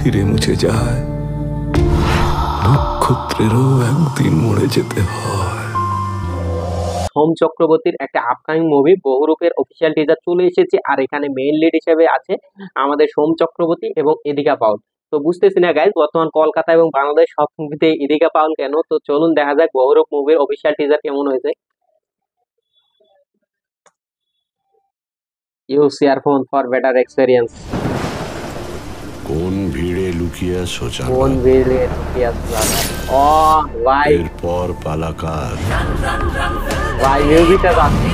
ধীরে মুছে যায়, নক্ষত্রেরও একদিন মরে যেতে হয়। সোম চক্রবর্তীর একটা আপকামিং মুভি বহুরূপের অফিসিয়াল টিজার চলে এসেছে, আর এখানে মেইন লিড হিসেবে আছে আমাদের সোম চক্রবর্তী এবং ইদিকা পাউল। তো বুঝতেছি না গাইজ, বর্তমান কলকাতা এবং বাংলাদেশ সব মুভিতে ইদিকা পাউল কেন? তো চলুন দেখা যাক বহুরূপ মুভির অফিসিয়াল টিজার কেমন হয়েছে। Use earphone for better experience. কোন ভিড়ে লুকিয়ে আছো কোন ভিড়ে লুকিয়ে আছো? ও ভাই, এরপর পালাকার। ভাই মিউজিকটা যাচ্ছে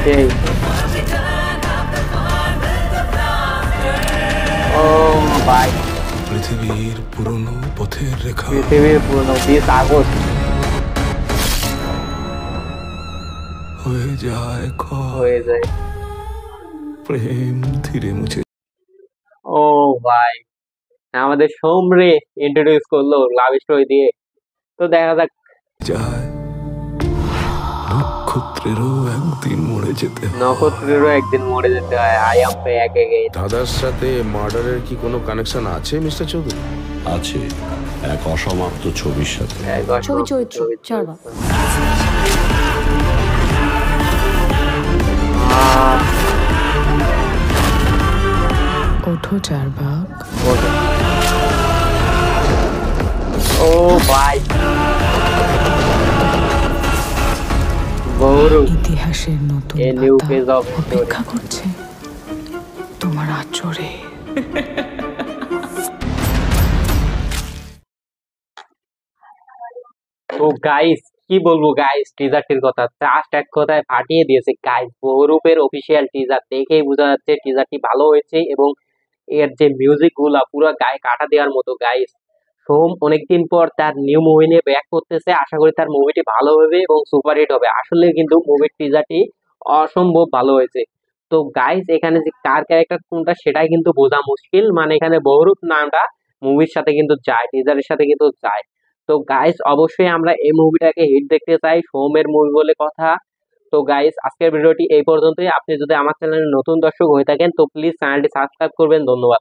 সেই। ও ভাই, পৃথিবীর পুরনো পথের রেখা, পৃথিবীর পুরনো 20 আগস্ট হয়ে যায় ক্ষয়, হয়ে যায়। প্রেম ধীরে মুছে। ও ভাই, আমাদের সোমরে ইন্ট্রোডিউস করলো লাভ স্টোরি দিয়ে। তো দেখা যাক। যায়, নক্ষত্রেরও একদিন মরে যেতে হয়। নক্ষত্রেরও একদিন মরে যেতে হয়। I am back again. দাদার সাথে মার্ডারের কি কোনো কানেকশন আছে মিস্টার চৌধুরী? আছে এক অসমাপ্ত ছবির সাথে। ছবি চরিত্র চারবা। ওঠো চারবাক। ও ভাই, বহুরূপ ইতিহাসের নতুন এ নিউ পাতা পেজ অফ অপেক্ষা করছে তোমার আচরে। তো গাইস কি বলবো গাইস, টিজারটির কথা জাস্ট এক কথায় ফাটিয়ে দিয়েছে গাইস। বহুরূপের অফিসিয়াল টিজার দেখেই বোঝা যাচ্ছে টিজারটি ভালো হয়েছে, এবং এর যে মিউজিক গুলা পুরো গায়ে কাটা দেওয়ার মতো গাইস। সোম অনেকদিন পর তার নিউ মুভি নিয়ে ব্যাক করতেছে, আশা করি তার মুভিটি ভালো হবে এবং সুপারহিট হবে। আসলে কিন্তু মুভির টিজারটি অসম্ভব ভালো হয়েছে। তো গাইস এখানে যে কার ক্যারেক্টার কোনটা সেটাই কিন্তু বোঝা মুশকিল, মানে এখানে বহুরূপ নামটা মুভির সাথে কিন্তু যায়, টিজারের সাথে কিন্তু যায়। তো গাইস অবশ্যই আমরা এই মুভিটাকে হিট দেখতে চাই, সোমের মুভি বলে কথা। তো গাইস আজকের ভিডিওটি এই পর্যন্তই। আপনি যদি আমার চ্যানেলে নতুন দর্শক হয়ে থাকেন তো প্লিজ চ্যানেলটি সাবস্ক্রাইব করবেন। ধন্যবাদ।